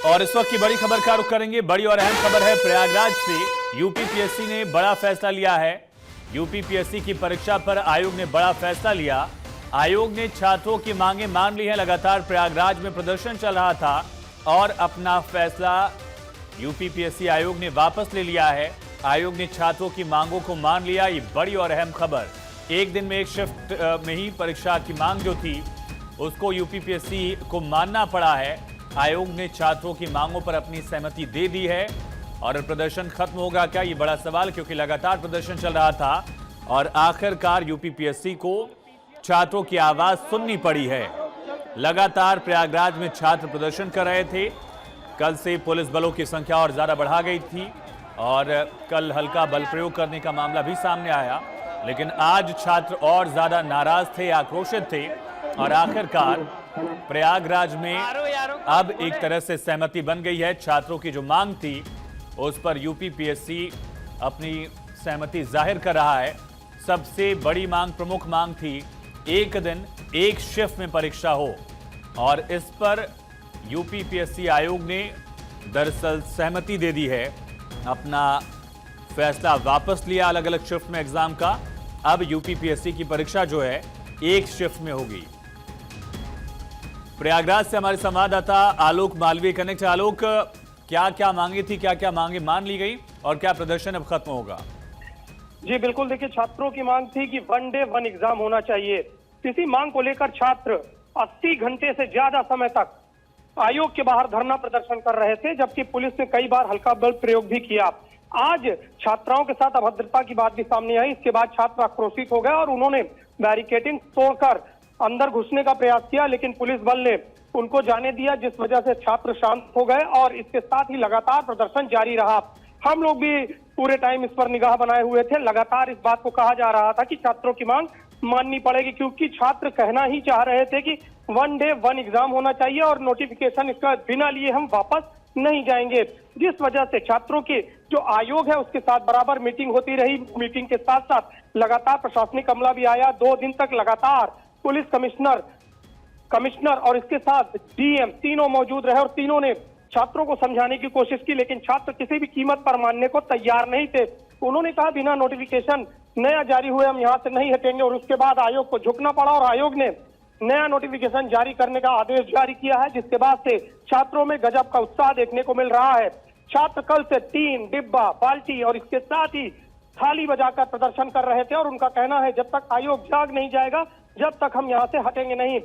और इस वक्त की बड़ी खबर का रुख करेंगे। बड़ी और अहम खबर है प्रयागराज से। यूपीपीएससी ने बड़ा फैसला लिया है। यूपीपीएससी की परीक्षा पर आयोग ने बड़ा फैसला लिया। आयोग ने छात्रों की मांगे मान ली है। लगातार प्रयागराज में प्रदर्शन चल रहा था और अपना फैसला यूपीपीएससी आयोग ने वापस ले लिया है। आयोग ने छात्रों की मांगों को मान लिया। ये बड़ी और अहम खबर। एक दिन में एक शिफ्ट में ही परीक्षा की मांग जो थी उसको यूपीपीएससी को मानना पड़ा है। आयोग ने छात्रों की मांगों पर अपनी सहमति दे दी है। और प्रदर्शन खत्म होगा क्या, ये बड़ा सवाल, क्योंकि लगातार प्रदर्शन चल रहा था और आखिरकार यूपीपीएससी को छात्रों की आवाज सुननी पड़ी है। लगातार प्रयागराज में छात्र प्रदर्शन कर रहे थे। कल से पुलिस बलों की संख्या और ज्यादा बढ़ा गई थी और कल हल्का बल प्रयोग करने का मामला भी सामने आया, लेकिन आज छात्र और ज्यादा नाराज थे, आक्रोशित थे और आखिरकार प्रयागराज में अब एक तरह से सहमति बन गई है। छात्रों की जो मांग थी उस पर यूपीपीएससी अपनी सहमति जाहिर कर रहा है। सबसे बड़ी मांग, प्रमुख मांग थी एक दिन एक शिफ्ट में परीक्षा हो और इस पर यूपीपीएससी आयोग ने दरअसल सहमति दे दी है। अपना फैसला वापस लिया अलग अलग शिफ्ट में एग्जाम का। अब यूपीपीएससी की परीक्षा जो है एक शिफ्ट में होगी। प्रयागराज से हमारे संवाददाता आलोक मालवीय कनेक्ट। आलोक, क्या क्या मांगी थी, क्या क्या मांगे मान ली गई और क्या प्रदर्शन अब खत्म होगा? जी बिल्कुल, देखिए छात्रों की मांग थी कि 1 डे 1 एग्जाम होना चाहिए। इसी मांग को लेकर छात्र 80 घंटे से ज्यादा समय तक आयोग के बाहर धरना प्रदर्शन कर रहे थे, जबकि पुलिस ने कई बार हल्का बल प्रयोग भी किया। आज छात्राओं के साथ अभद्रता की बात भी सामने आई। इसके बाद छात्र आक्रोशित हो गए और उन्होंने बैरिकेडिंग तोड़कर अंदर घुसने का प्रयास किया, लेकिन पुलिस बल ने उनको जाने दिया, जिस वजह से छात्र शांत हो गए और इसके साथ ही लगातार प्रदर्शन जारी रहा। हम लोग भी पूरे टाइम इस पर निगाह बनाए हुए थे। लगातार इस बात को कहा जा रहा था कि छात्रों की मांग माननी पड़ेगी, क्योंकि छात्र कहना ही चाह रहे थे कि 1 डे 1 एग्जाम होना चाहिए और नोटिफिकेशन इसका बिना लिए हम वापस नहीं जाएंगे। जिस वजह से छात्रों के जो आयोग है उसके साथ बराबर मीटिंग होती रही। मीटिंग के साथ साथ लगातार प्रशासनिक अमला भी आया। 2 दिन तक लगातार पुलिस कमिश्नर और इसके साथ डीएम तीनों मौजूद रहे और तीनों ने छात्रों को समझाने की कोशिश की, लेकिन छात्र किसी भी कीमत पर मानने को तैयार नहीं थे। उन्होंने कहा बिना नोटिफिकेशन नया जारी हुए हम यहां से नहीं हटेंगे और उसके बाद आयोग को झुकना पड़ा और आयोग ने नया नोटिफिकेशन जारी करने का आदेश जारी किया है, जिसके बाद से छात्रों में गजब का उत्साह देखने को मिल रहा है। छात्र कल से 3 डिब्बा, बाल्टी और इसके साथ ही थाली बजाकर प्रदर्शन कर रहे थे और उनका कहना है जब तक आयोग जाग नहीं जाएगा जब तक हम यहां से हटेंगे नहीं।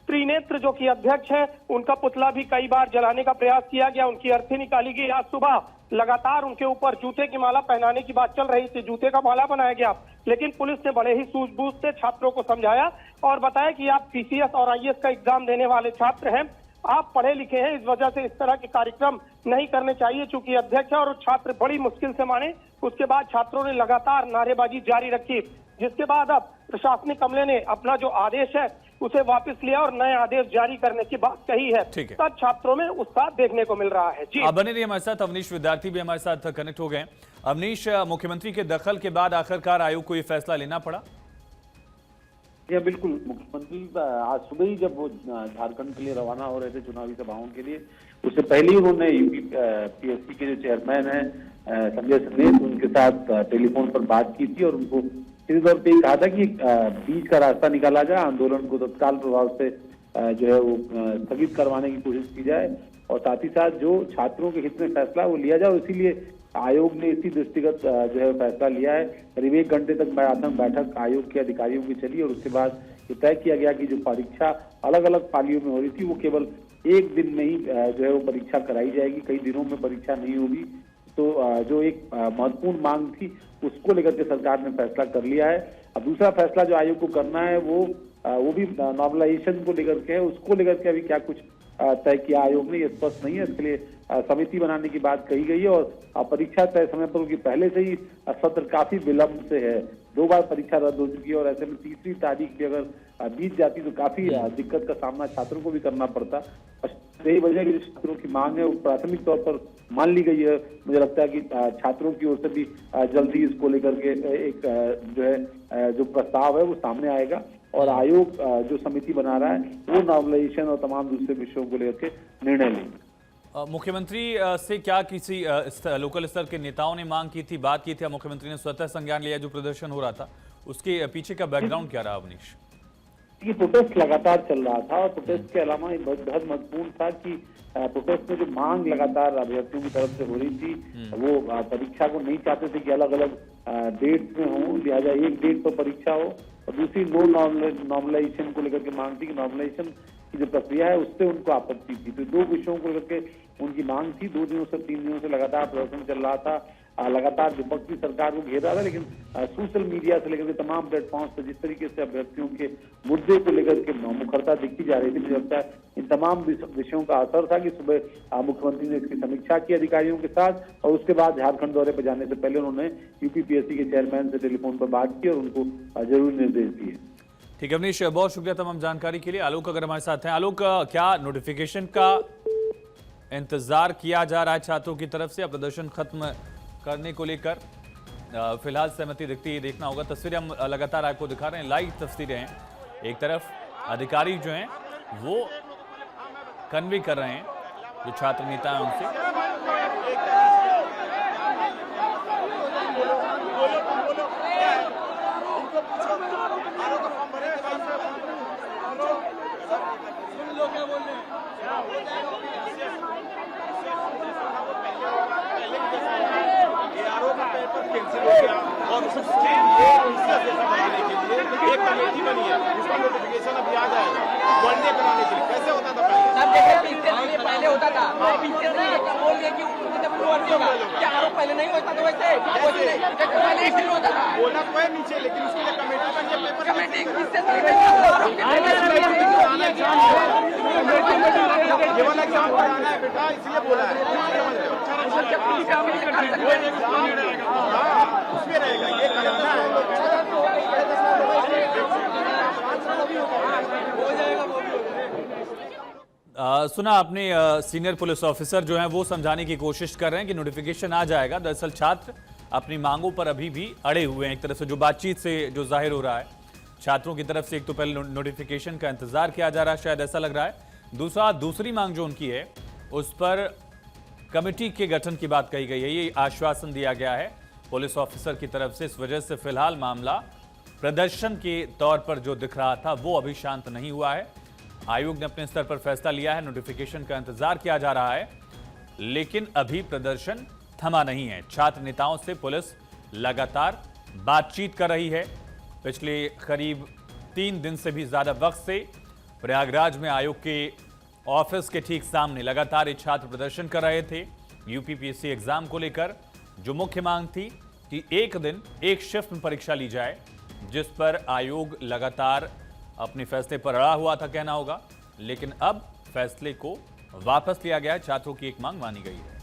त्रिनेत्र जो कि अध्यक्ष है, उनका पुतला भी कई बार जलाने का प्रयास किया गया, उनकी अर्थी निकाली गई। आज सुबह लगातार उनके ऊपर जूते की माला पहनाने की बात चल रही थी, जूते का माला बनाया गया, लेकिन पुलिस ने बड़े ही सूझबूझ से छात्रों को समझाया और बताया कि आप पीसीएस और आईएएस का एग्जाम देने वाले छात्र हैं, आप पढ़े लिखे हैं, इस वजह से इस तरह के कार्यक्रम नहीं करने चाहिए। चूंकि अध्यक्ष है और छात्र बड़ी मुश्किल से माने। उसके बाद छात्रों ने लगातार नारेबाजी जारी रखी, जिसके बाद अब प्रशासनिक अमले ने अपना जो आदेश है उसे वापस लिया और नए आदेश जारी करने की बात कही है। तब छात्रों में उत्साह देखने को मिल रहा है। जी अब बने रहिए हमारे साथ। अवनीश विद्यार्थी भी हमारे साथ कनेक्ट हो गए। अवनीश, मुख्यमंत्री के दखल के बाद आखिरकार आयोग को यह फैसला लेना पड़ा? जी बिल्कुल, मुख्यमंत्री आज सुबह ही जब वो झारखंड के लिए रवाना हो रहे थे चुनावी सभाओं के लिए, उससे पहले ही उन्होंने यूपीपीएससी के जो चेयरमैन है संजय सनेत, उनके साथ टेलीफोन पर बात की थी और उनको सीधे तौर पे कहा था कि बीच का रास्ता निकाला जाए, आंदोलन को तत्काल प्रभाव से जो है वो स्थगित करवाने की कोशिश की जाए और साथ ही साथ जो छात्रों के हित में फैसला वो लिया जाए। इसीलिए आयोग ने इसी दृष्टिगत जो है फैसला लिया है। करीब 1 घंटे तक मैराथन बैठक आयोग के अधिकारियों की चली और उसके बाद ये तय किया गया कि जो परीक्षा अलग अलग पालियों में हो रही थी वो केवल एक दिन में ही जो है वो परीक्षा कराई जाएगी, कई दिनों में परीक्षा नहीं होगी। तो जो एक महत्वपूर्ण मांग थी उसको लेकर के सरकार ने फैसला कर लिया है। अब दूसरा फैसला जो आयोग को करना है वो भी नॉर्मलाइजेशन को लेकर के है। उसको लेकर के अभी क्या कुछ तय किया आयोग ने ये स्पष्ट नहीं है। इसके लिए समिति बनाने की बात कही गई है और परीक्षा तय समय पर उनकी पहले से ही सत्र काफी विलंब से है। 2 बार परीक्षा रद्द हो चुकी है और ऐसे में तीसरी तारीख भी अगर बीत जाती तो काफी दिक्कत का सामना छात्रों को भी करना पड़ता। यही वजह की छात्रों की मांग है वो प्राथमिक तौर पर मान ली गई है। मुझे लगता है कि छात्रों की ओर से भी जल्दी इसको लेकर के एक जो है जो प्रस्ताव है वो सामने आएगा और आयोग जो समिति बना रहा है वो नॉर्मलाइजेशन और तमाम दूसरे विषयों को लेकर के निर्णय लेंगे। मुख्यमंत्री से क्या किसी लोकल स्तर के नेताओं ने मांग की थी, बात की थी, मुख्यमंत्री ने स्वतः संज्ञान लिया जो प्रदर्शन हो रहा था, उसके पीछे का बैकग्राउंड क्या रहा अवनीश? ये प्रोटेस्ट लगातार चल रहा था और प्रोटेस्ट के अलावा ये बहुत महत्वपूर्ण था कि प्रोटेस्ट में जो मांग लगातार अभ्यर्थियों की तरफ से हो रही थी, वो परीक्षा को नहीं चाहते थे कि अलग अलग डेट्स में हो, लिहाजा एक डेट पर परीक्षा हो, और दूसरी नो नॉर्मलाइजेशन को लेकर के मांग थी कि नॉर्मलाइजेशन की जो प्रक्रिया है उससे उनको आपत्ति थी। तो दो विषयों को लेकर के उनकी मांग थी। 2 दिनों से 3 दिनों से लगातार प्रदर्शन चल रहा था, लगातार विपक्षी सरकार को घेर रहा था, लेकिन सोशल मीडिया से लेकर के तमाम प्लेटफॉर्म्स पर जिस तरीके से अभ्यर्थियों के मुद्दे को लेकर के मुखरता दिखती जा रही थी, मुझे लगता है इन तमाम विषयों का असर था कि सुबह मुख्यमंत्री ने इसकी समीक्षा की अधिकारियों के साथ, और उसके बाद झारखंड दौरे पर जाने से पहले उन्होंने यूपीपीएससी के चेयरमैन से टेलीफोन पर बात की और उनको जरूरी निर्देश दिए। ठीक है अवनीश, बहुत शुक्रिया तमाम जानकारी के लिए। आलोक अगर हमारे साथ हैं, आलोक क्या नोटिफिकेशन का इंतजार किया जा रहा है छात्रों की तरफ से, प्रदर्शन खत्म करने को लेकर फिलहाल सहमति दिखती है, देखना होगा। तस्वीरें हम लगातार आपको दिखा रहे हैं, लाइव तस्वीरें हैं। एक तरफ अधिकारी जो हैं वो कन्वे कर रहे हैं जो छात्र नेता हैं उनसे। कैंसिल हो गया और उसके लिए एक कमेटी बनी है, इसका नोटिफिकेशन अभी आ जाएगा वनडे कराने के लिए। कैसे होता था पहले होता था, बोल दिया कि क्या आरोप पहले नहीं होता था, वैसे पहले एक दिन होता था, बोला तो है नीचे, लेकिन उसके लिए कमेटी बनी है। पेपर कमेटी ये वाला एग्जाम कराना है बेटा, इसलिए बोला है। उसमें रहेगा, ये कराना है। सुना आपने, सीनियर पुलिस ऑफिसर जो हैं वो समझाने की कोशिश कर रहे हैं कि नोटिफिकेशन आ जाएगा। दरअसल छात्र अपनी मांगों पर अभी भी अड़े हुए हैं। एक तरह से जो बातचीत से जो जाहिर हो रहा है छात्रों की तरफ से, एक तो पहले नोटिफिकेशन का इंतजार किया जा रहा है, शायद ऐसा लग रहा है। दूसरी मांग जो उनकी है उस पर कमेटी के गठन की बात कही गई है, ये आश्वासन दिया गया है पुलिस ऑफिसर की तरफ से। इस वजह से फिलहाल मामला प्रदर्शन के तौर पर जो दिख रहा था वो अभी शांत नहीं हुआ है। आयोग ने अपने स्तर पर फैसला लिया है, नोटिफिकेशन का इंतजार किया जा रहा है, लेकिन अभी प्रदर्शन थमा नहीं है। छात्र नेताओं से पुलिस लगातार बातचीत कर रही है। पिछले करीब 3 दिन से भी ज्यादा वक्त से प्रयागराज में आयोग के ऑफिस के ठीक सामने लगातार ये छात्र प्रदर्शन कर रहे थे यूपीपीएससी एग्जाम को लेकर। जो मुख्य मांग थी कि एक दिन एक शिफ्ट में परीक्षा ली जाए, जिस पर आयोग लगातार अपने फैसले पर अड़ा हुआ था कहना होगा, लेकिन अब फैसले को वापस लिया गया है। छात्रों की एक मांग मानी गई है।